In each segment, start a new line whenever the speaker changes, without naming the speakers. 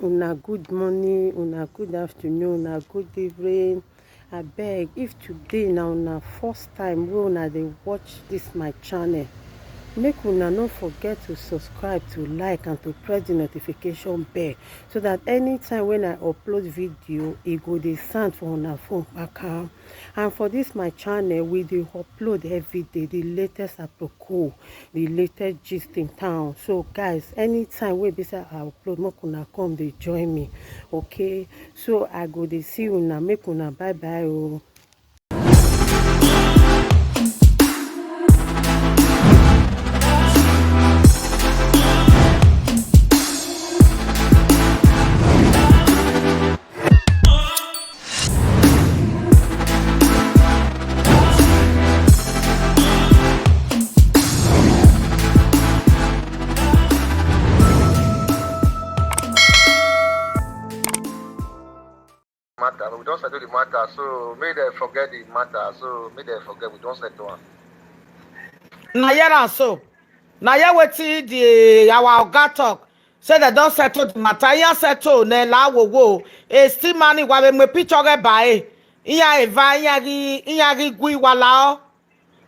Una good morning, una good afternoon, una good evening. Abeg, if today na una first time wey una dey watch this my channel, make una no forget to subscribe, to like and to press the notification bell so that anytime when I upload video e go dey sound for una phone kpaka. And for this my channel, we dey upload everyday the latest aproko, the latest gist in town. So guys, anytime wey be say I upload, make una come dey join me, okay? So I go dey see una, make una bye bye oh.
Matter. We don't settle the matter, so may they forget the matter. So may they forget we don't settle one.
Na yera so. Na ya weti the our oga talk. Say they don't settle the matter. Ya settle ne la wo. E still money wa me picture ge bae. Iya eva iya ri gui wala o.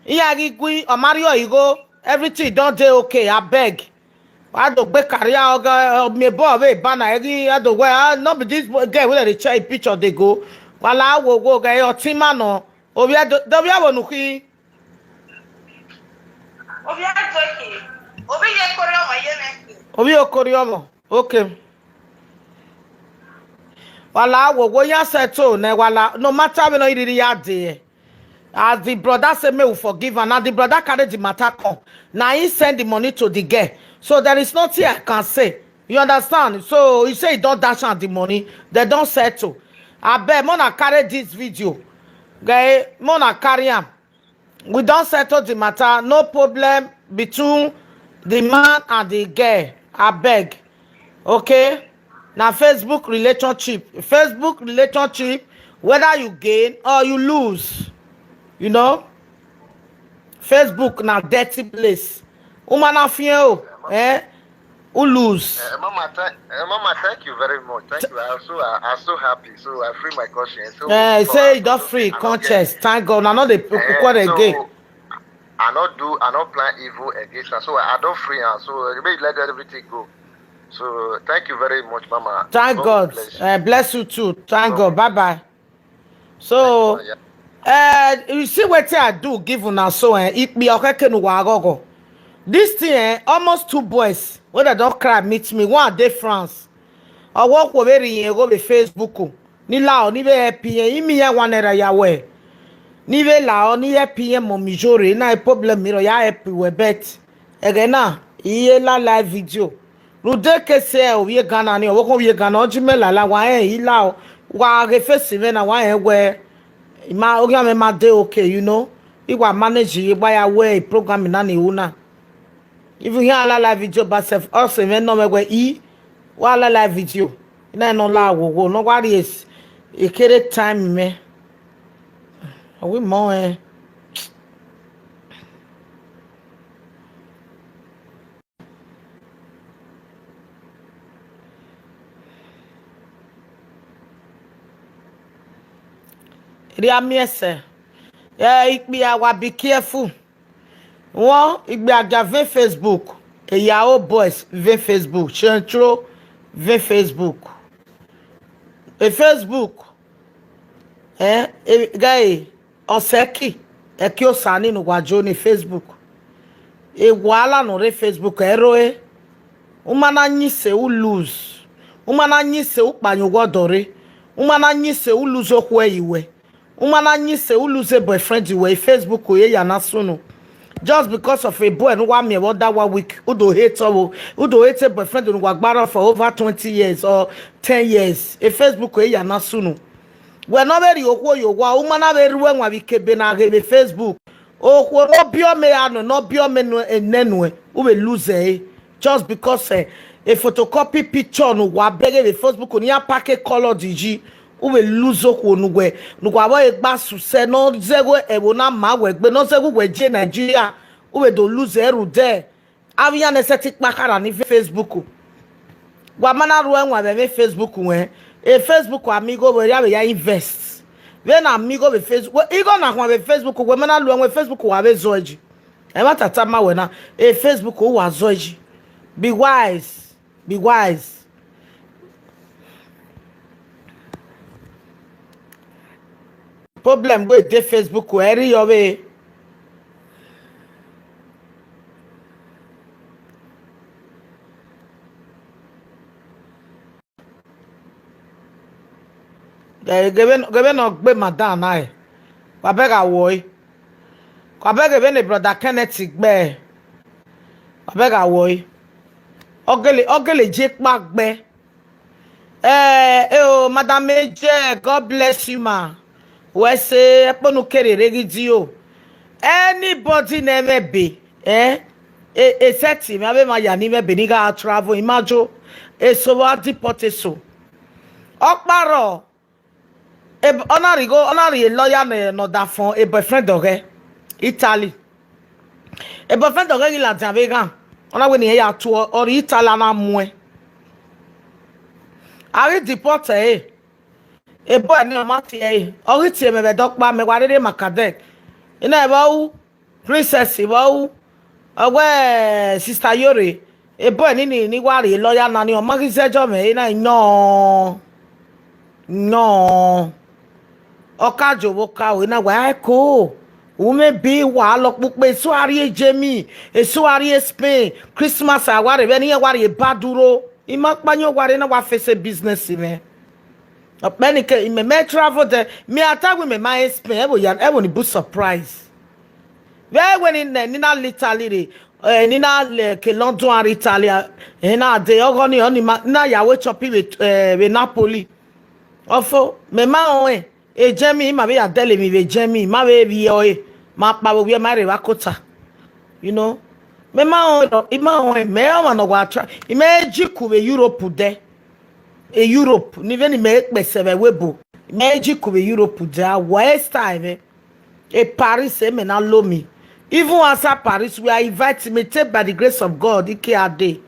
Iya ri gui o Mario igo. Everything don't dey okay. I beg. I do be career oga me boy we bana eri I do well no be this girl wey dey check picture dey go. Wala wo ge your team no. Obi do bi awonu ki. Obi okoriyomo. Okay. Wala wo ya settle ne wala no matter we no iri ya dey. As the brother say me will forgive and now the brother carry the matter come. Now he send the money to the girl. So there is nothing I can say. You understand? So he say he don't dash out the money. They don't settle. I bet Mona carry this video. Guy, Mona carry him. We don't settle the matter. No problem between the man and the girl. I beg. Okay? Now Facebook relationship. Facebook relationship, whether you gain or you lose. You know, Facebook na dirty place. Umana fien who lose.
Mama, thank you very much. Thank you. I'm so happy. So I free my conscience. So,
say you don't free conscience. Thank God. I know they put again.
I not plan evil against her. So I don't free her. So maybe let everything go. So thank you very much, Mama.
Thank God. Bless you too. Thank God. Bye bye. So. You see what I do give una so it be okay no wagogo. This thing almost two boys when they don't cry meet me one day France. I walk over here go be Facebook. Ni lao ni be happy imi ya wanera ya we. Ni be lao ni happy mo mijore na problem miro ya happy we bet. Again na iye la live video. Rude kese o ye Ghana ni o ko ye Ghana ojimela la wa ila wa reface na wa we ma oga me ma dey okay, you know. If I manage you buy away program na ni una. If you hear la live video but self also me no me go e wa la live video. Na no la wo no worry is e kere time me. We more Riamiese. Yeah, be careful. One, be agave Facebook. Yahoo boys ve Facebook. Chentro ve Facebook. Facebook. Guy, oseki. Ekio sani no wajoni Facebook. Wala no re Facebook eroe. Umana nyise u lose. Umana nyise u panyo godore. Umana nyise u lose okwe iwe. Umana nyise u lose boyfriend iwe Facebook oye ya nasuno. Just because of a boy no want me about that 1 week. Who do hate a boyfriend who wagbara for over 20 years or 10 years. A Facebook oye ya nasuno. We no very okwo yo wa umana very when we kebe na be Facebook. Okwo no bio me ano no bio me no enenwe. We will lose just because a photocopy picture no wa bege the Facebook on ya packet color digi. We lose okwo nugwe nugwa egba suse no zego ebona ma we gbe no zego we je Nigeria we do lose eru there avia nesetik makara ni Facebook Wa mana ruwa wa be Facebook we. E Facebook amigo we ya invest. When amigo be Facebook, we go na kwa be Facebook we mana ruwa we Facebook wa be zoji. E mata tama we na e Facebook wa zoji. Be wise. Be wise. Problem with the Facebook where you way. Gebe no gbe madam na kwa bega woy. Kwa bega be ne brother Kenneth gbe. Kwa bega woy. Ogele je pa gbe. Oh madam Meje, God bless you ma. We say eponu kere regidio. Anybody never be e seti me abe ma ya ni me be ni ga travel imajo e so wa deporte so. Okparo onari lawyer me no da fon e boyfriend oge Italy. E boyfriend oge la Jamaica. Ona we ni ya to or Italy na mu e. Ari deporte e boy ni o ma ti ori ti me be dokpa me wa dede makadek ina ba u princess ba u awe sister Yore e boy ni wa re lawyer na ni o ma ki sejo me ina no okajo wo ka o ina wa ko o me bi wa lo pupe so ari ejemi e so ari Spain Christmas aware be ni wa re baduro ima panyo wa re na wa face business me. Many me travel there. Me attack with me my Spain. Everyone be surprise. Where when in Nina Italy, Nina ke London and Italia, na de ogoni oni na ya we chopping with Napoli. Ofo me ma oe e Jamie ma be adele mi be Jamie ma be bi oe ma pa we ma re wakota. You know, me ma oe me ma no wa try. Imagine ku be Europe there. E Europe ni veni me ekpesebe webo meji ku be Europe ja waste time e Paris e me na lomi even outside Paris we are invited by the grace of God ike ade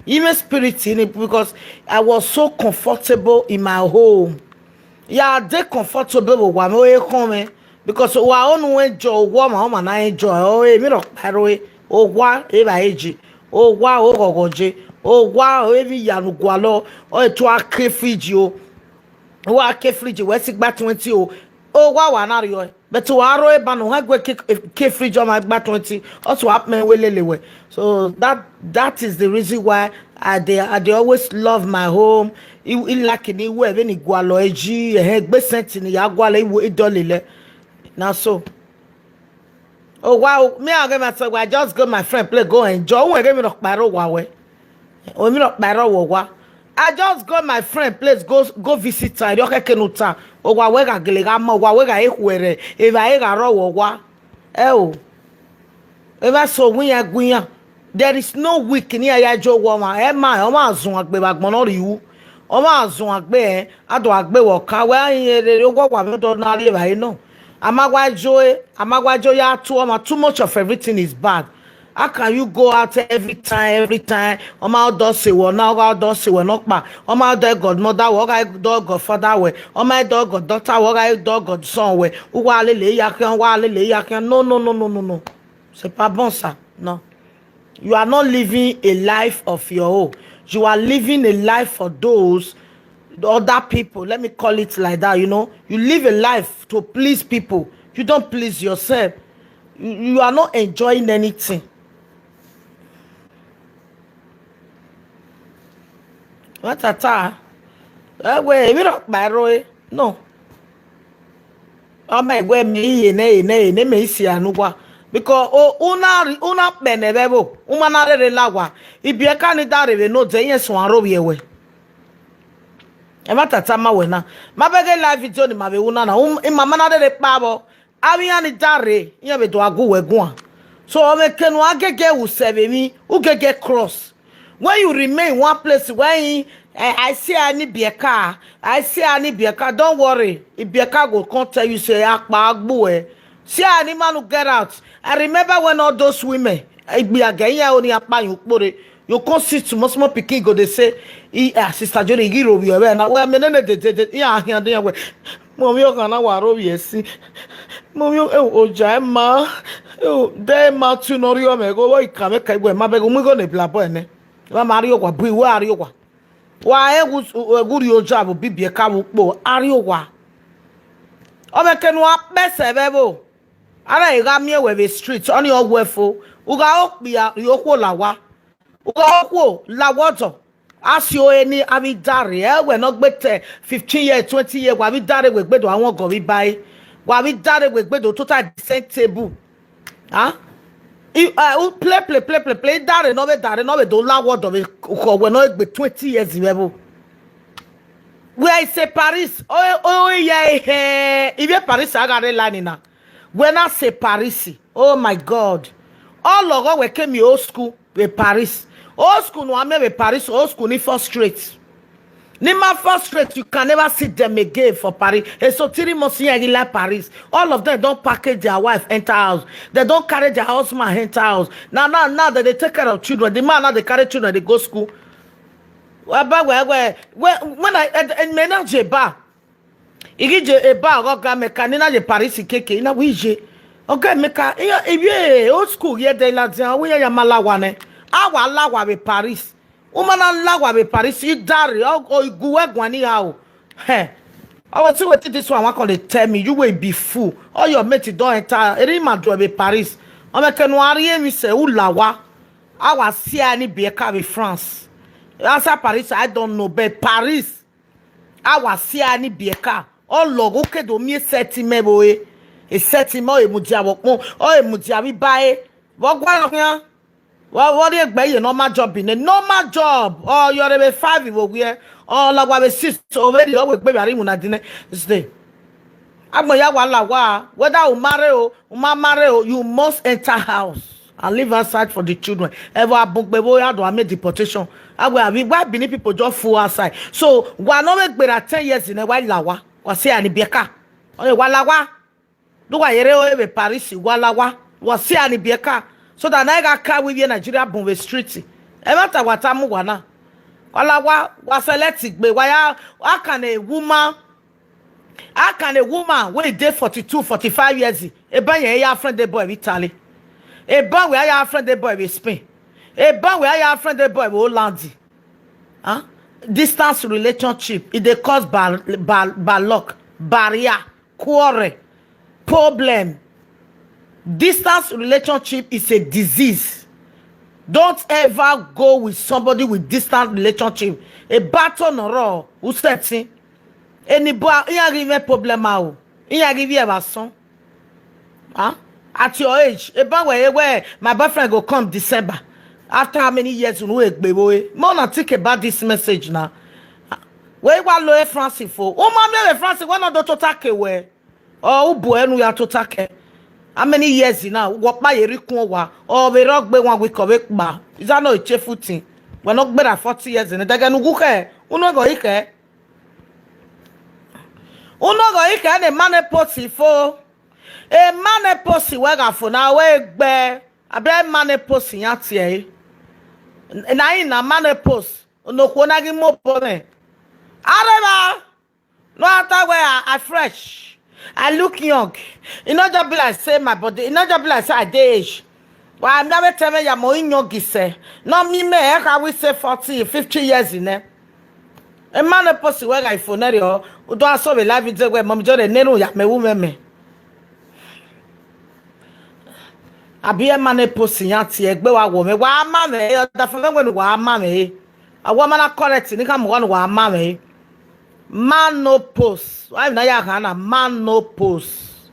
even spirit in it because I was so comfortable in my home. Yeah, they comfortable wa me e come because wa onu enjoy wa ma na enjoy o e mi ro paro e o wa e ba eji o wa o gogoje. Oh wow, every yanu gualo or to a fridge o fridge we 20 oh wow na yo but to aro e ba no ha gwe fridge o ma 20 also happen we lelewe. So that is the reason why I always love my home. You like ni we be ni gualo eji gbe sent ni ya gualo e dolele now. So oh wow, me I get myself I just go my friend play go enjoy we get me no paro wa we. I just got my friend place go visit her. You can uta. Owa wega gelega ma owa wega ekwere. Eva ega ro wa. Eva so gunya. There is no week ni aya jo wo ma. E ma o ma azun agbe bagbon no riwu. O ma azun agbe ado agbe wo ka we yin ogo wa me do na re ba no. Amagwajo ya too much of everything is bad. How can you go out every time? Oma do say wo na go do say wo no pa. Oma do godmother wo ga do godfather we. Oma do goddaughter wo ga do godson we. Wa lele yakan. No. C'est pas bon ça. No. You are not living a life of your own. You are living a life for those other people. Let me call it like that, you know. You live a life to please people. You don't please yourself. You are not enjoying anything. What ata? We don't buy no. Oh my God, me me si anugwa because una benebebo umana re lagwa ibieka ni dare no de yen so aro yewe e matata ma we na mabege live video ni mabe una na mama na de pabo abi ani dare yen be do agu wegun so o me kenu agege wu sebe mi ugege cross when you remain one place when I see any bieka don't worry if bieka go come tell you say akpa agbo see any man who get out. I remember when all those women be again ya oni apayun pore you come see small pikin go dey say sister Johnny giro bi ebe na we me ne de ya ahia de we mo mi o kan na wa ro bi esi mo mi o ja ma o de ma tu no ri o me go we ka me ka we ma be go mu go ne bla boy ne wa ma ri o kwa bu we ari o kwa wa egu ri o ja bo bibie ka wo po ari o kwa o me kenu apese bebo ara iga mi we be street on your wefo uga okpia yokwo lawa uga okwo lawoto asio eni abi dare we no gbete 15 years 20 years wa bi dare we gbedo awon go bi bai wa bi dare we gbedo total decent table ah play dare no be do lawodo be ko we no gbe 20 years bebo we say Paris oh yeah if Paris agare line na when I say Paris, oh my God. All of us we came old school with Paris. Old school no ame with Paris, old school ni first straight. Ni ma first straight, you can never see them again for Paris. And so tiri mosi like Paris. All of them don't package their wife enter house. They don't carry their husband enter house. Now that they take care of children. The man now they carry children, they go school. When I manage bar. Igije eba oga meka ni na je Paris keke ina wije oga meka iye old school ye de la dia we ya malawa ne awa lawa be Paris umana lawa be Paris idare o iguwe gwani ha o he I was see what this one can tell me you will be fool all your mate don enter eri ma do be Paris o meka no are mi se ulawa awa see ani be ka be France answer Paris I don't know but Paris awa see ani be ka ologo kedo mi setime boy e setime e mudiabo pon o e mudiabi bae wo gwa yan wo de gbe ye normal job in a normal job oh you're be 5 wo gwe oh lagwa be 6 already o we gbe ari mu na dine stay agbo ya wa lawa whether you marry o you must enter house and leave outside for the children ever abugbe bo ya do make deportation agbo abi why Benin people just full outside so wa no make gbera 10 years in a while lawa wasi ani bieka oye walawa do wa yere o be Paris walawa wasi ani bieka so that na ga car we Nigeria bon we street e mata wata mu wana walawa wa select gbe wa ya can a woman wey dey 42 45 years e ban ye ya friend the boy Italy e ban we ya friend the boy Spain e ban we ya friend the boy Holland huh distance relationship it dey cause ballock barrier quarrel problem. Distance relationship is a disease. Don't ever go with somebody with distant relationship. A battle no raw who setting anybody you give a problem out you give you a son huh at your age about where my boyfriend go come December. After how many years you know baby? More not think about this message now. Where you want lawyer Francis for? Oh, mama, Francis, one of the total away. Oh, boy, we are total. How many years now? What my Ericwa or we rock by 1 week of it? Is that not a cheerful thing? We're not better 40 years and they're going to go here. Uno go here. Uno go here and a man pussy for a man pussy wagger for now. Wake bear a bear man pussy at ye. And I in a man post. No, when I get more pony. Areva, no matter where I fresh, I look young. You know just be like say my body. You know just be like say I age. Well, I'm never telling you more young say. No me I will say 40, 50 years in there. A man a post where I phone there. Who do I saw a live video where mom just nenu ya me woman me. Abi a man a post yanti egbe wa wo me wa ma me. Da for me when wa ma me. A woman a correct. Ni come one wa ma me. Man no post. Why na ya kana man no post.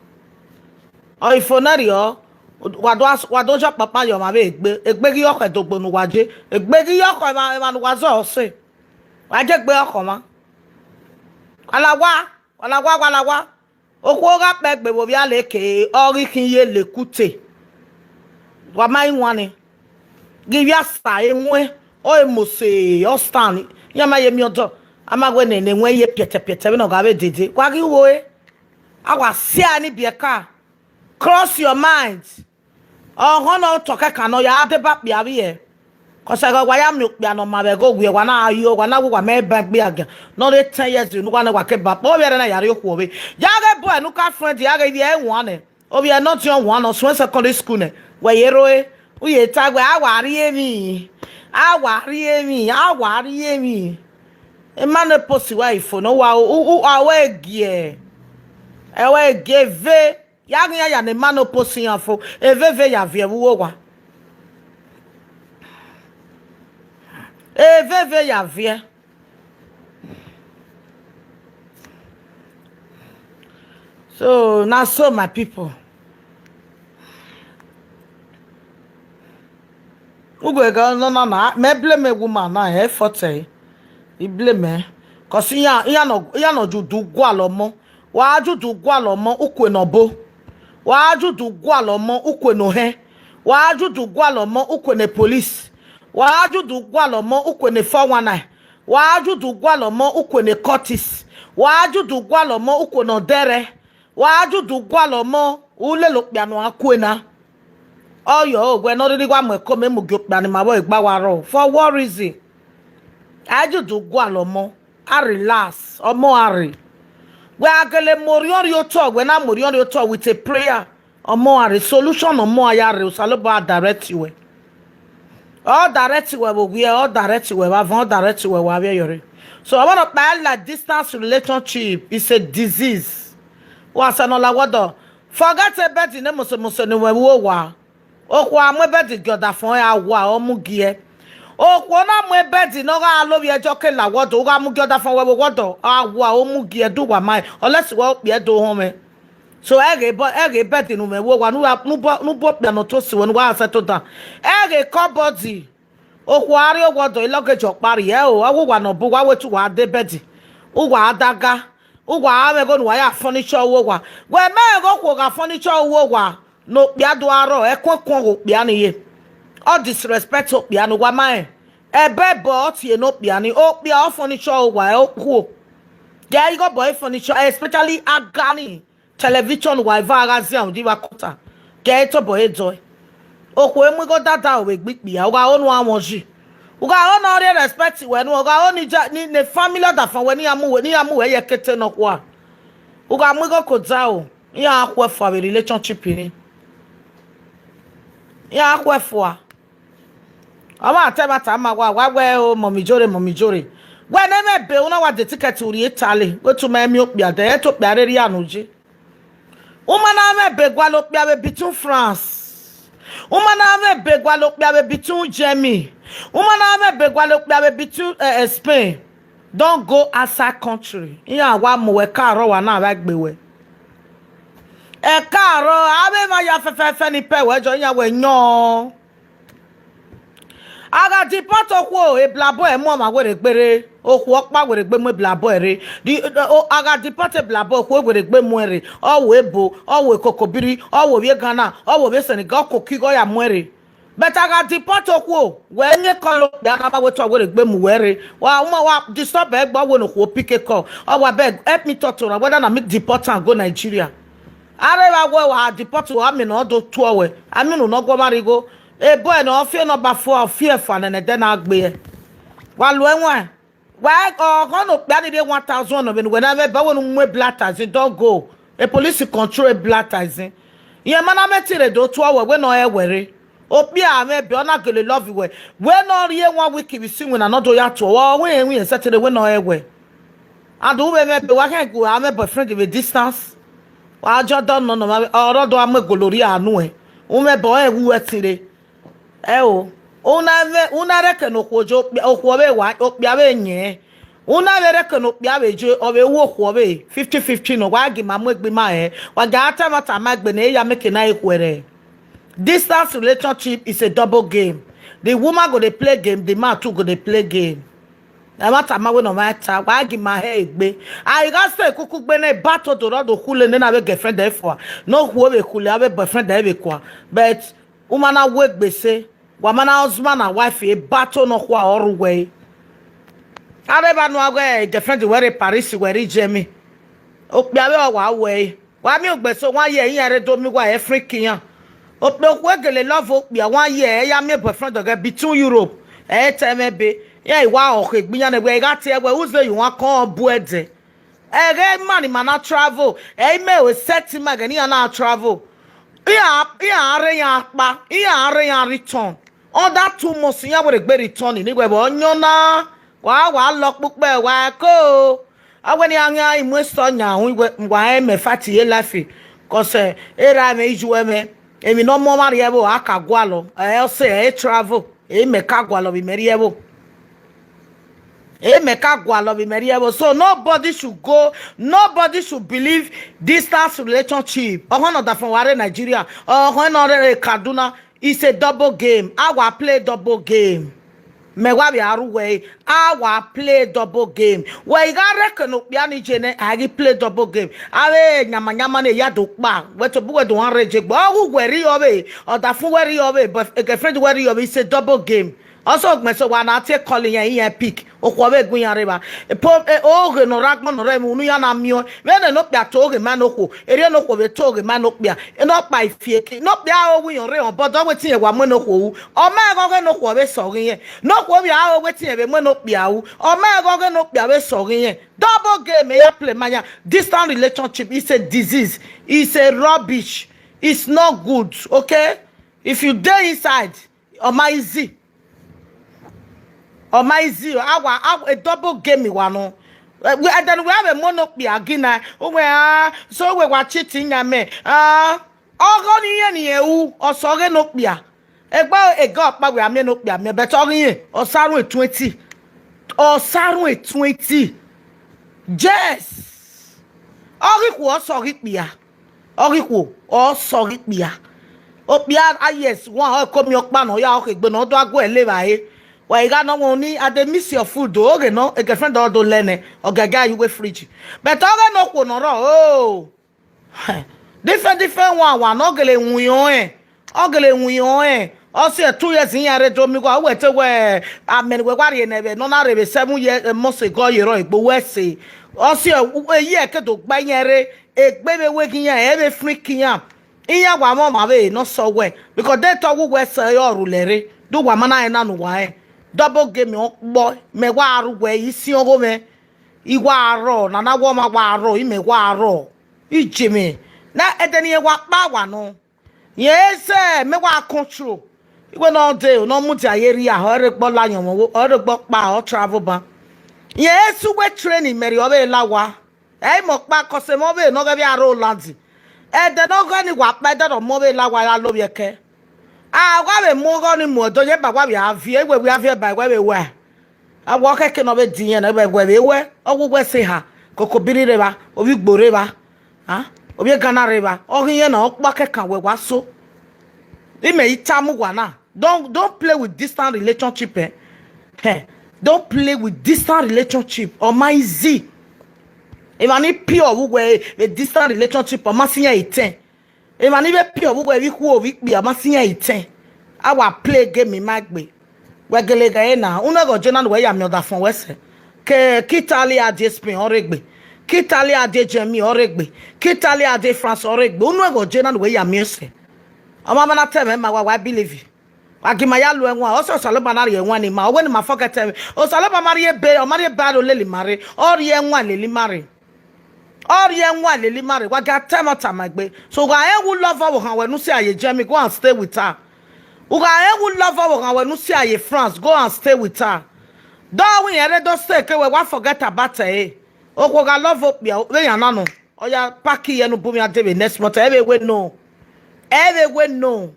O ifonario wado ja papa yo ma be egbe gi oko edogbo nu waje egbe gi oko ma nu wazo ose waje gbe oko ma alawa okwo ga pe gbe bo bi ale ke ori kin ye lekute wa mai wani gi ya sa enwe o emose o stand ya ma ye mi odo amagwe ne nwe ye piete no ga be dede kwa gi wo e awa si ani bieka cross your mind oh no toka kano ya ade ba bia bi e Cause I go why me piano ma be go we wana ayo wana wo me bank be again. No dey 10 years no wana wa ke ba. Bo be na yare ko we. Ya ga boy no ka friend ya ga dey one. Obi are not young one or so secondary school ne. We yero e. Uye tagwe awari emi. Awari emi. Awari emi. E man posi wife no wa u awe gie. Ewe geve. Ya ne man posi afo. Eveve ya vie wo wa. Eveve ya vie. So now so my people. Ugo ga no me blame woman na e forte. I blame cause ya no judu gwa lomo. Wa judu gwa lomo ukwe no bo. Wa judu gwa lomo ukwe no he. Wa judu gwa lomo ukwe ne police. Wa judu gwa lomo ukwe ne 419. Wa judu gwa lomo ukwe ne Curtis. Wa judu gwa lomo ukwe no dere. Wa judu gwa lomo ule lokpia no akwena. Oh yo, we no really gwa mweko me mu gyopia ni mawo igba waro. For what reason? I judu gwa lomo. I relax. Omo ari. We agele moriori yo talk. When I moriori yo talk with a prayer. Omo ari. Solution omo ayare. Usaloba direct you. All direct you we all direct you. All direct you we yore. So I want to buy like distance relationship. It's a disease. What's another word? Forget about the name of the wa. Okwa mwe bedi gyoda fon ya wa omugie. Okwa na mwe bedi no ga lo bi ejo ke la wodo ga mu gyoda fon we wodo awa omugie do wa mai unless we be do home. So ege bedi no me wo wa nu bo pia no to si won wa settle down. Ege ko body. Okwa ari wodo ilogejo pari e o awo wa no bu wa wetu wa de bedi. Uwa adaga. Uwa amego no wa ya furniture wo wa. We me go ko ga furniture wo wa. No piado aro ekwekwo go piano ye. All disrespect o piano wa mai. Ebebo tie no piano o pia furniture wa o ku. There you go boy furniture especially agani television wa vagazia di wa kota. Get to boy joy. O ku emu go dada we gbipia o ga onu amoji. O ga onu ore respect we no o ga oni ni family da fan we ni amu we ye kete no kwa. O ga mu go koza o. Ya akwa for relationship ni. Ya kwefua ama atema ma wa we o mommy jore we na me be una wa the ticket uri Italy go to me opia de to piare ri anuji uma na me be gwa lo pia be between France uma na me be gwa lo pia be between Germany uma na me be gwa lo pia be between Spain. Don't go outside country ya wa mo we karo wa na ba gbewe e karo abe ma ya fefe ni pe we jo yan we yan aga di poto ko e blabo e mo ma were gbere oku opa were gbe mo blabo ere di aga di poto blabo ko were gbe mo ere o we bo o we kokobiri o we Ghana o we Senegal ko kigo ya mo ere but aga di poto ko we nye kolo da na ba we to were gbe mo were wa disturb e gbo we no ko pick call o wa beg help me talk to whether na make deport and go Nigeria. Areba go wa deport wa me no do to we ami no go marigo e boy no fear number 4 fear fan and then agbe wa lo enwa wa go no pia dey 1000 no be whenever ba wonu mwe blatters don't go a police control blatters ye mana metire do to we no e were opia me be ona gele love we no rie 1 week we see when another ya to we settle we no e we and we me wa can go am boyfriend with distance wa jo don no oro do am golori anu e o me bo e wu etire e o una reke no kwojo okwo be wa opia be nye una reke no opia be je o be wo okwo be 50-50 no wa gi ma mo egbe ma e wa ga ata mata ma gbe na ya make na ekwere. Distance relationship is a double game. The woman go dey play game, the man too go dey play game. Na mata ma we no matter wa gi ma he egbe I ga say kuku gbe na battle do ro do kule na be girlfriend dey for no wo be kule be boyfriend dey be kwa but woman na we gbese wa mana husband and wife e battle no kwa oru we areba no agwe girlfriend we Paris we Germany o pe awe wa we wa mi ogbeso wan ye yin are do mi wa e freaking yan o pe ku egele love o pe wan ye ya me boyfriend do get between Europe Temebe. Yeah, wow, okay, Biana, we got here where who's you want call buede. Money man not travel. May we set him again, not travel. Yeah, return. All that 2 months, yeah, would be returning. Anyway, on your na. Wow, lock book bear, why go? I went young, I must on now. Why me fatty laughing? Cause era made you me. And we no more mariable, Akagualo. I'll say, I travel. Me Kagualo be mediable. So nobody should go, nobody should believe distance relationship. Or one of the from Nigeria, or one other Kaduna, it's a double game. I will play double game. Me wa bi aruwe I will play double game. Where you got reckon up yani jene I play double game. Awe nyama ne ya dokpa. We to buwe do one reject. But who worry obe or the fu worry obe but a girlfriend worry obe it's a double game. Also, me so when I take calling ya pick. Okwabe gunya reba. Oge no ragman no remu nu ya na mio. When no bia toge man oko. Ere no ko be toge man okbia. E no pa ifie. No bia o wi re on but wetin e wa mo no ko. O ma go no ko be so yen. No ko bia o wetin e be mo no bia o. O ma go no bia be so yen. Double game ya play mania. Distant relationship is a disease. It's a rubbish. It's not good, okay? If you dey inside, o ma easy. Or my zero, a double game one. And then we have a monopoly again. So we were cheating at me. All gone in or so no beer. A god, but we are men up there, but all in or sorrow 20. Or sorrow 20. Yes. All equal, sorry beer. All equal, or sorry beer. Oh, yeah, yes, one come your man or ya, but not go and live. Well, you got no money, I dey miss your food, though. Okay, no, a girlfriend or do learn or gaga you with fridge. But all no ko no oh. Different one, ogele nwuyon. Ogele nwuyon. Also 2 years in yare do me go we te we amen we ware na no na rebe 7 years months ago yero igbo we say. Also a year ke do gba yare egbe we kin ya e be freaking ya. Iya wa mo ma be no so we because they talk we say your rulere. Do wa mana na no wa double game boy me waru we isi ogo me iwaro na wo ma waro ime waro ijime na edeni wa pa wa no yes me wa control iwe no dey no mu ti ayeri a hore gbo layan wo hore gbo pa o travel ban yes we training meri obe lawa e mo pa ko se mo be no ga bi aro landi e de no go ni wa pa de no mo be lawa la lo yeke wa be mo go ni mo do ye ba wa bi avie we avie ba we we a wo keke no be din na be we ogwugwe se ha kokobiri re ba obi gbore ba obi gana re ba ohiye na okpa keka we wa so ime itamu gwa na don't play with distant relationship don't play with distant relationship or my z if ani pure we a distant relationship or masinya 10. If I never pure, we will be a massive 10. I will play game in my way. We're going now. Unago general way I'm not from West. Kitalia de Spain or Rigby. Kitalia de Jamie or Rigby. Kitalia de France or Rigby. Unago general way I'm using. I'm not telling my wife believe you. I give my yalu and also Salabanaria one in my when my forget tell me. Oh, Salabamaria Bay or Maria Bado Lily marry or young one Lily marry. All young one, Lily marry. What got time my way? So I will love her when you say Jamie, go and stay with her. I will love her when you say France, go and stay with her. Don't we don't stay, we forget about her. Oh, I love up your way and no. Oh, yeah, Paki and Bumi at next month. Everywhere no. Everywhere no.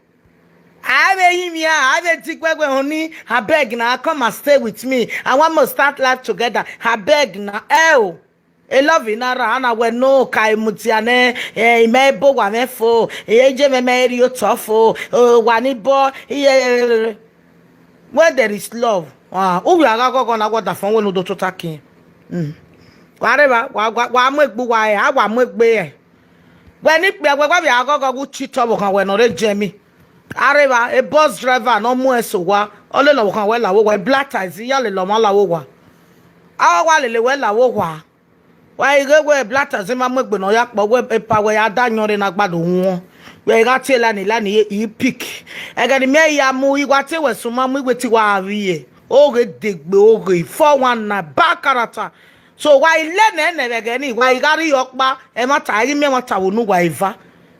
I will him here. I will take where honey. I beg now, come and stay with me. I want to start life together. I beg now. Oh. E love inara ana we no kai mutiane mebo wa mefo je me meri o tofo wani bo where there is love o wi aga gogo na gwada fon we no do to takin wareba wa megbu wa e awa megbe e we ni pe we bi agogo gu chito kan we no re jemi areba a bus driver no mu eso wa o le lo kan we lawo we black taxi ya le lo ma lawo wa awa le we lawo wa why go we blatter zima megbe no ya po we pa we adanyo re na gbado won we ga te la ni e pick e ga ni me ya mu igwa te we suma mu igwe ti wa awie oge degbe oge 419 bad character. So why learn again? Why gari yokba? E mata iri me mata wonu wa eva.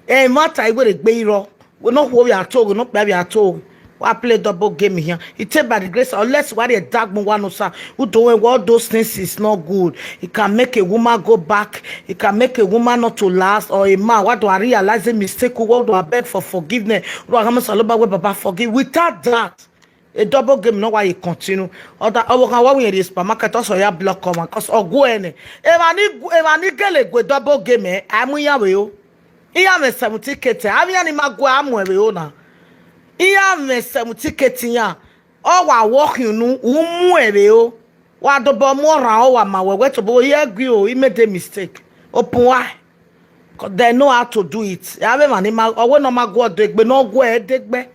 E mata igwe de gbe iro. We not what we are told. We not be are told. I play double game here. It take by the grace, unless what a dark one who doing all those things is not good. It can make a woman go back. It can make a woman not to last, or a man. What do I realize a mistake? What do I beg for forgiveness? What do I forgive? Without that, a double game, no why you continue. Or that I will in the supermarket also ya block come because or go any. If I need get double game, I'm with you. Iya me 70 kete. Abi ani magwa amwe na. Iya me 70 kete ya. O wa walk you nu umu ebe o. Wa do bo mo ran o wa ma we to bo ye gwi o. He made a mistake. Open why? Cause they know how to do it. Abi mani ma owo no magwa degbe no go edegbe.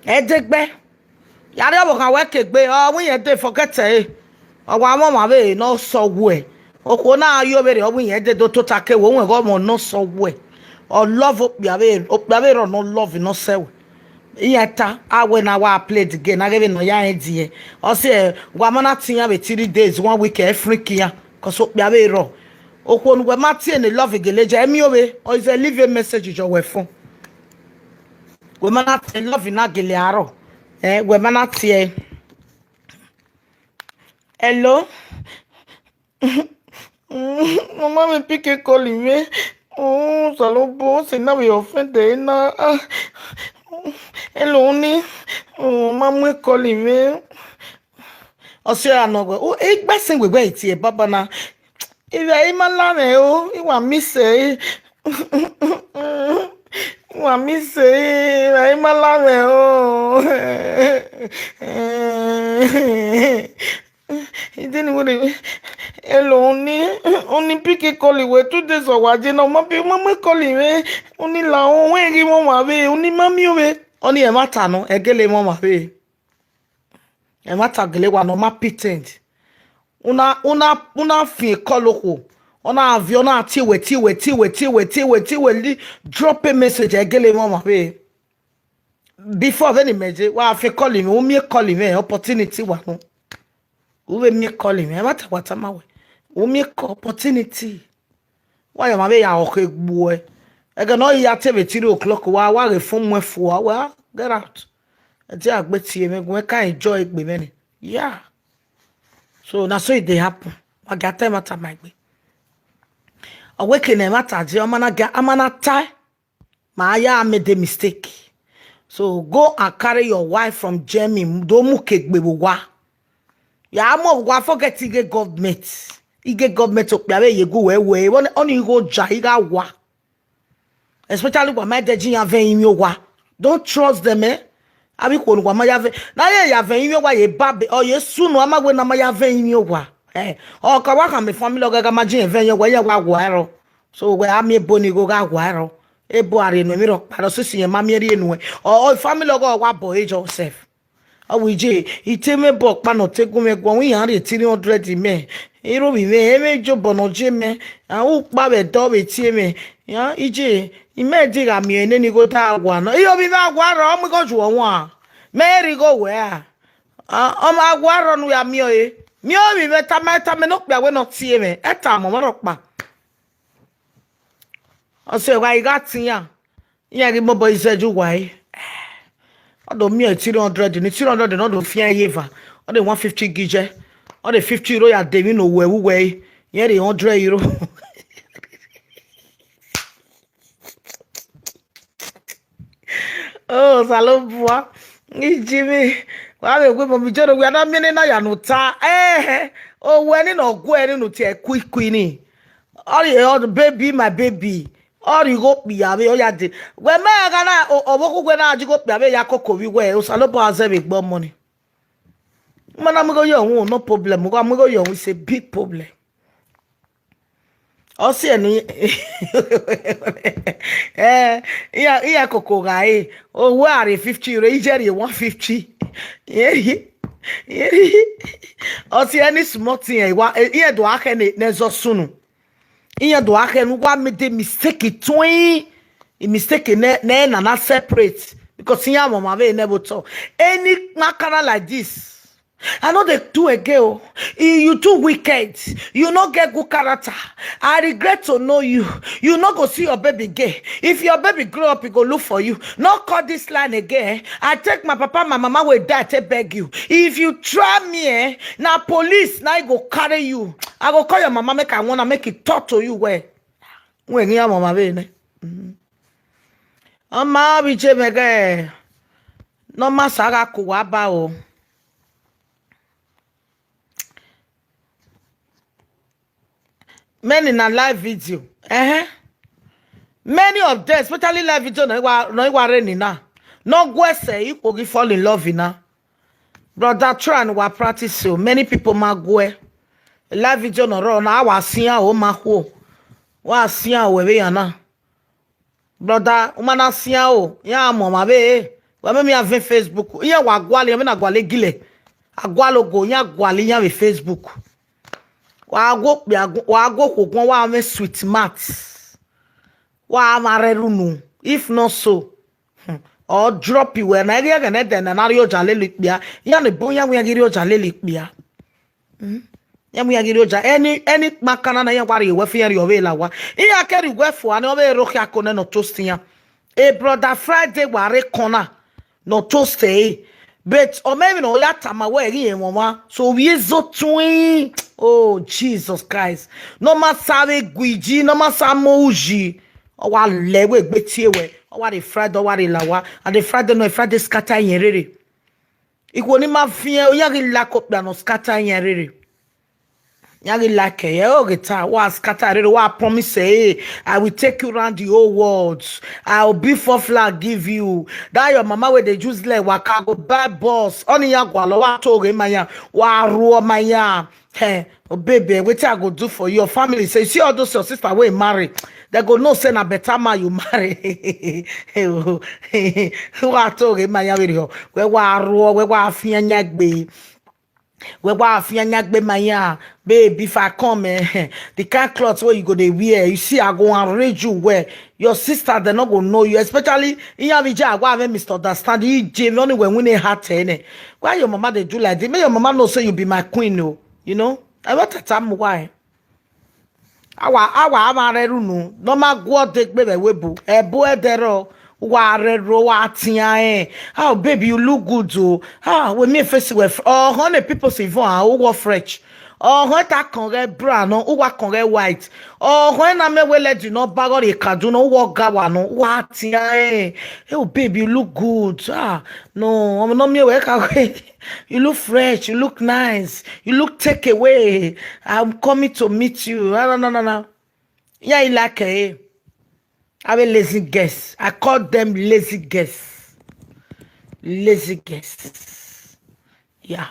Edegbe. Yare obo kan we kegbe. O wi yen dey forget e. O wa mo ma be no so we. Oko na ayo bere obu yen de do to take wo won go mo no so we o love opiabe ro no love no se we iyeta awe na wa play the game na give no ya edie o se gwa mana tinya be 3 days 1 week every kia cause opiabe ro oko nu gwa matie ne love geleje emi obe o is a leave a message jo we phone we mana love na gele aro we mana tie hello. Mama me pique colime. Oh, salobo, se na me ofende na. Hello ni. Oh, mama colime. Osia anogo. Oh, gbesin gbegbe iti e baba na. Iwe imala me o, iwa mi se. Iwa mi se, iwa imala me o. He didn't worry. Hello, only pick calling where 2 days or what? No, mama calling me. Only la when give mama way. Only mammy way. Only a matter no. A gele mama way. A matter gele wa no ma pitend. Una fi koloko. Ona aviona tiwe drop a message. A gele mama way. Before any message, wa fi calling me. Me calling me opportunity wa no. Uwe me calling me. What am I? We make opportunity. Why am I ya okay boy? I can only at 3 o'clock. Why reform me for? Well, get out. I just bet you me can enjoy it be many. Yeah. So now so it they happen. I got time at my way. Awaken matter. Amana tie. My made the mistake. So go and carry your wife from Germany. Don't muke bebuwa. Ya mo wa forget ige government. Ige government okpiabe ye go we only go ja iga wa. Especially when my deji ya ven imi wa. Don't trust them Abi ko nwa ma ya ven. Na ye ya ven imi wa ye babe o ye sunu ama we na ma ya ven imi wa. O ka wa ka me family ogaga ma jin ven ye wa ero. So we am e boni go ga wa ero. E bo are no mi ro pa so si ye ma mi ri enu o family oga wa boy Joseph. Awije iteme bok pa no tegume gwo wi han 300 me ero mi me eme jo bonoje me u pa be do be tie me ya ije ime di ga mi ene ni go ta agwa no iyo bi na agwa ro mi go ju won a meri go we a o ma agwa ro nu ya mi o mi o mi meta me no pe we no tie me eta mo ro pa o se wa iga tiyan iya ri mo bo iseju wa I don't mean 300, ni 300 no do fia yeva. Or the 150 gije. Or the 50 euro ya devi no we. Yeah, the 100 euro. Oh, salon bois. Ni Jimmy. Wa we mo mi joro we na mini na ya no ta. Oh, when no go any no tie quick ni. All the baby, my baby. Or you go be abe o ya de we me ga na oboku gwe na ajigo be abe ya koko wi we o salopo aze be gbo money mana mo go yo hu no problem mo go yo hu say big problem o se ni iya koko ga o we are 50 euro ijeri 150 o se any small thing iya do aka ne zo sunu Iya do ake nu wa me de mistake twin mistake na separate because here mama be never talk. Any makara like this. I know they do again. Oh. You too wicked. You not get good character. I regret to know you. You not go see your baby gay. If your baby grow up, he go look for you. Not call this line again. I take my papa, my mama will die to beg you. If you try me, now police, now I go carry you. I go call your mama, make I wanna make it talk to you where. When your mama be. Mama be mege. No masara kuwaba o. Many in a live video. Many of them, especially live video, no raining now. No go say you will fall in love now. Brother try and wa practice so. Many people ma go. Live video no run. I was seeing o ma ho. Wa seeing o we yana. Brother, umana seeing o. Ya mama be. Wa me have Facebook. Ya wa gwale, me na gwale gile. Agwalo go ya gwale ya we Facebook. Wa go ko wa me sweet maths. Wa marerunu. If not so, or drop you when I get an eden and ario jalelipia. Yan a boya we agiro jalelipia. Yan we agiro any makana ya wari we fear your vela wa. Iya carry we for an over rokia kone no toastia. A brother Friday ware corner no toasty. But or maybe no lata my way mama. So we zo twin. Oh Jesus Christ. No ma sabe guiji, no ma samoji. O wa lewe gbetiewe. O wa the Friday, o wa the lawa. And the Friday no Friday scatter yerere. Iko ni ma fie o yagi lakop da no scatter yerere. Yagi like o geta wa scatter wa promise say I will take you around the whole world. I will be for flag give you. That your mama where they just like waka go buy boss. Oni ya gwalo wa toge maya wa ruo maya. Hey, oh baby, what I go do for your family? Say, see all those your sister wey marry. They go no send a better man you marry. Who are talking maya video? Where wa ruo? Where wa fianyagbe? Where wa fianyagbe maya? Baby, if I come, the kind of clothes where you go they wear, you see, I go and raise you where your sister they not go know you, especially in your vija. Why have misunderstand you? Jim only when we had why your mama they do like this? May your mama know say you be my queen, no. You know, I want to tell me why. Awa amarerunu. No ma go take baby webu. Ebo edero. Warero watia. Oh baby, you look good too. We me face with. Oh, 100 people say who go fresh. Oh, when that conge brown, who wa conge white. Oh, when I me we let you know bago de Kaduna, who gawa no watia. Oh baby, you look good. No, I'm not me work away. You look fresh, you look nice, you look take away. I'm coming to meet you. No. Yeah, you like it. I'm a lazy guest. I call them lazy guests. Lazy guests. Yeah.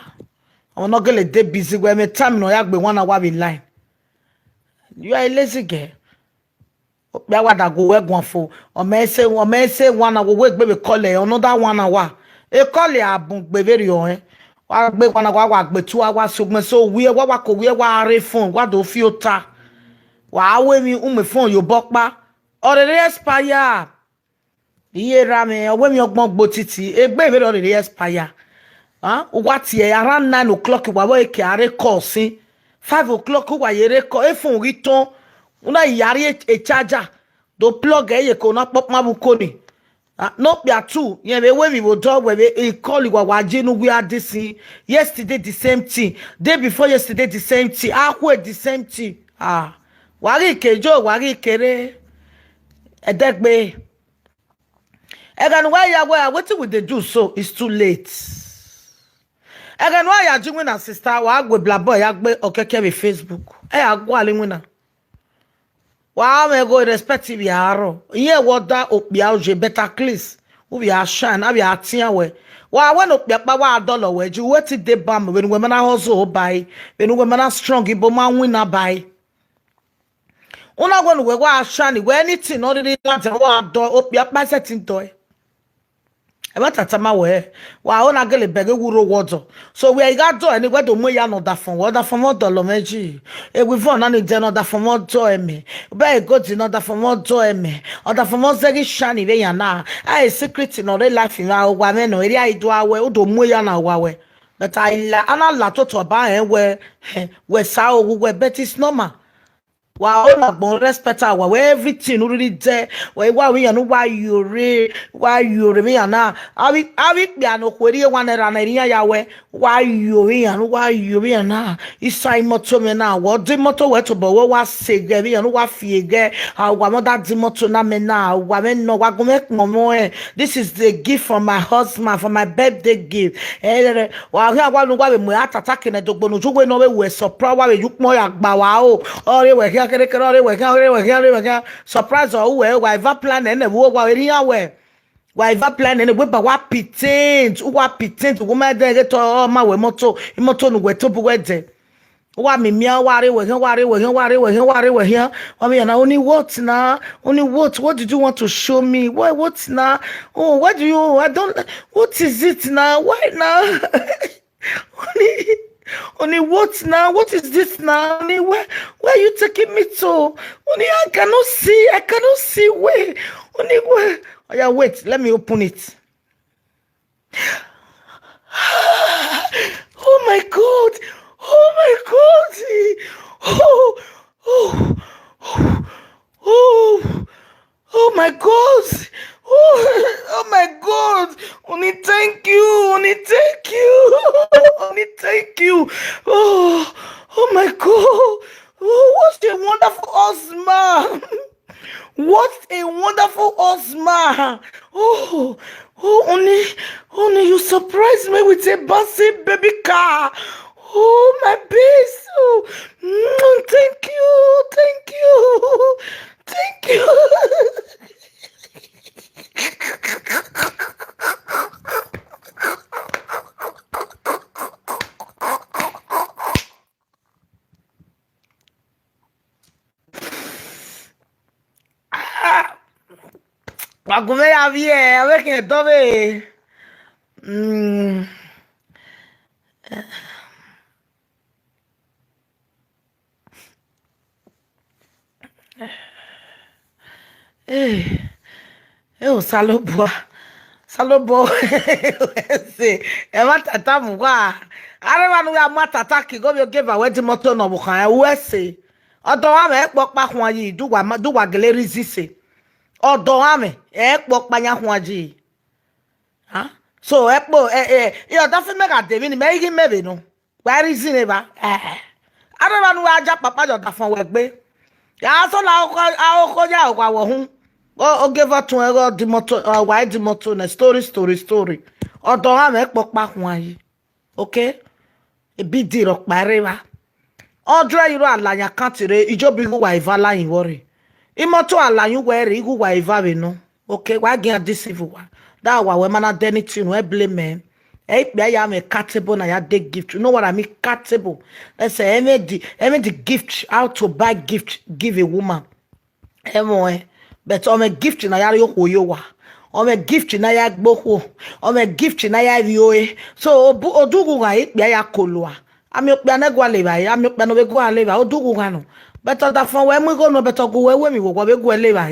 I'm not gonna get busy when my time no yak be 1 hour in line. You are a lazy girl. That what I go work one for. Or may say 1 hour work baby call it another 1 hour. E call it abun baby yo wa gbe 1 hour wa gbe 2 hours so we wa ko we wa re phone wa do filter. Wa we mi phone yo bokpa. Already expire. Iye rame we mi ogbon gbo titi egbe me already expire. What here around 9 o'clock wa we ke are call sin 5 o'clock wa yere call e phone return una yari e charger do plug e ye ko na pop mabuko ni. No be two. Yeah, when we will talk when we call you wajinu we are this yesterday the same thing. Day before yesterday the same thing. The same thing. Wari kejo wari kere. Edegbe. Egan why ya where what will they do so it's too late. Egan why ya doing a sister wa gbe blabo ya gbe okeke be Facebook. Agwa le wina. Wow, me go respective yaro. Ye water opia je better class. We are shine, I be atia we. Wow, when opia pa wa dollar we you wait till they bam when women are also buy, when women are strong, but man winner buy. Una when we wa shine, we anything already that wa do opia pa setting toy. eba tatama we wa ona gele bege wuro wodo so we ga do any we do mo ya no da fon wo do lo meji e we fon na ni je no da fon mo do eme be go ti no da fon mo do eme o da fon mo zegi shani we ya na ai secret no re life na wa me no eri ai do awe o do mo ya na wa we but I la ana la to ba we sa o we bet is normal. Wow, bon respect our everything really there. Why we know why you me na. I be no kweri one na ria ya we. Why you me na. Isai moto me na. What the moto we to bo wa sege be no wa fiege. Wa mo that the moto na me na. Wa me no wa go make momo. This is the gift from my husband for my birthday gift. Wa here wa no wa be mo atata na dogbo no jugwe no we surprise wa you mo ya gba wa o. Ore we surprise or we plan and wo wa plan and we ba wa pitent woman de to ma we moto no we to we de wa me mia ware we here wa me na only what did you want to show me what now what do you I don't what is it now why now Only what now? What is this now? Only where are you taking me to? Only I cannot see where. Only where? Oh yeah, wait, let me open it. Oh my God! Oh my God! Oh my God! Only thank you! Only thank you! Oh my God! Oh, what a wonderful husband! What a wonderful husband! Only you surprised me with a bossy baby car. Oh my baby! Thank you! Wagume ya vie, avec un tobe. Salobo. Ema tata mwa. Areba nu ya mwa tata ki go bi give away the motor no bukan we say. Odo wa me pokpa hwan yi du wa gele resist. Odo wa me pokpa nya hwan ji. Ha? So yo da fi mega de ni me igi mebe no. Wa reason e ba. Areba nu aja papa jo da fon we gbe. Ya so la ko ja o kwa wo hun. Oh, give her to her the motor, why the motor, na story. Oh, don't have a pokpa hwan. Okay? A big deal of my river. Oh, dry you are like a country, you just be who I value worry. Imoto ala you wear it, who I value no. Okay, why get this civil one? That why women are anything, we blame men. Hey, I am a catable, I had the gift. You know what I mean? Catable. Let's say, the gift, how to buy gift, give a woman. But a gift na yari yowa. A gift na ya gboho. A gift na ya vioe. So odugu ga ikpe ya kolwa. Ami okpe na gwa leba. Ami okpe no be gwa leba. Odugu ga no. Better da fon we mu go no better go we mi wo be gwa leba.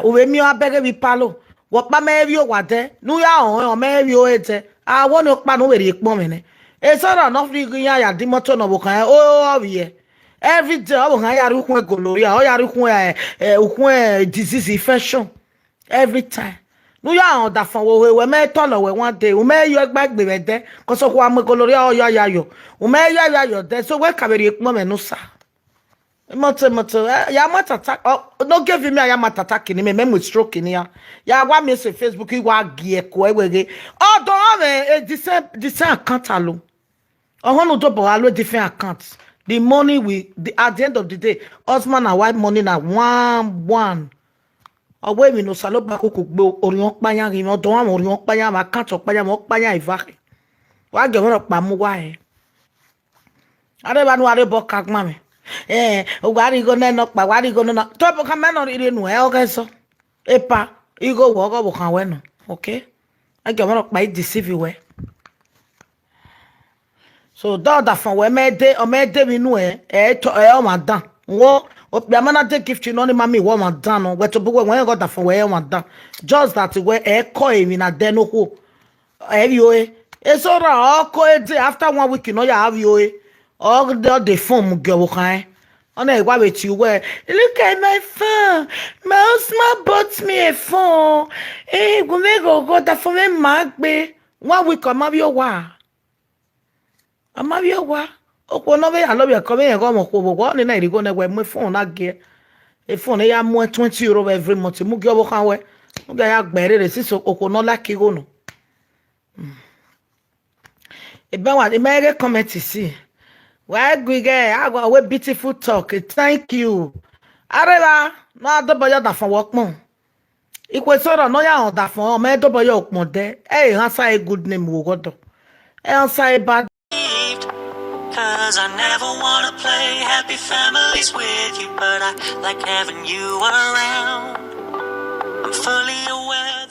We mi abege bi palo. Wo pa me vi o wa de. Nu ya o me vi o ete. Wo no pa no we ri pon me ne. E so no free ya di moto no bo kan. O wie. Every day, I will hire ukwe gonorrhea, or ukwe disease infection. Every time. No, ya on that phone. We may turn away one day. We may you back be there. Cause of one gonorrhea or yo. We may ya there. So where can we mom no sir? Moto. Yamata attack. Oh, no give me a yamata attack in me with stroke in here. Ya want me say Facebook. You want gear we. Oh, don't have a decent account alone. I want to double alone different accounts. The money at the end of the day, husband and wife money na one. Away we no salo ba ko gbo orion panya ri mo don am orion panya ma kan to panya mo panya ivake. Wa ge mo pa mu wa e. Are ba nu are bo kagma me. O wa ri go na no pa wa ri go no. To bo kan me no ri nu e o ke so. Epa, i go wo go bo kan we no. Okay? I get one by deceive you we. So that from where me de o me de we no to o ma dan. Wo o be amana de gift you no ni mami wo ma dan no. We to be when got that from where ma dan. Just that where call him na de no ho. Have you it's all right. After 1 week, you know, you have you all the phone girl. On a why with you where look at my phone. My husband bought me a phone. Hey, go that for me, Mark be 1 week. I'm have your wa. I'm have your wa. Oh, no, I love you coming and go on. What night you go to my phone? I get a phone. I am more €20 every month. You go can way. Okay, I better this so no like you go no. Ebe wa imege comment see. Why we get I go beautiful talk. Thank you. Areba no adoboyo da fun work mo. Ikwe soro no ya on da fun o me doboyo okpon de. Eh answer a good name wo godo. Eh answer a bad.
Cause I never wanna play happy families with you, but I like having you around. I'm fully aware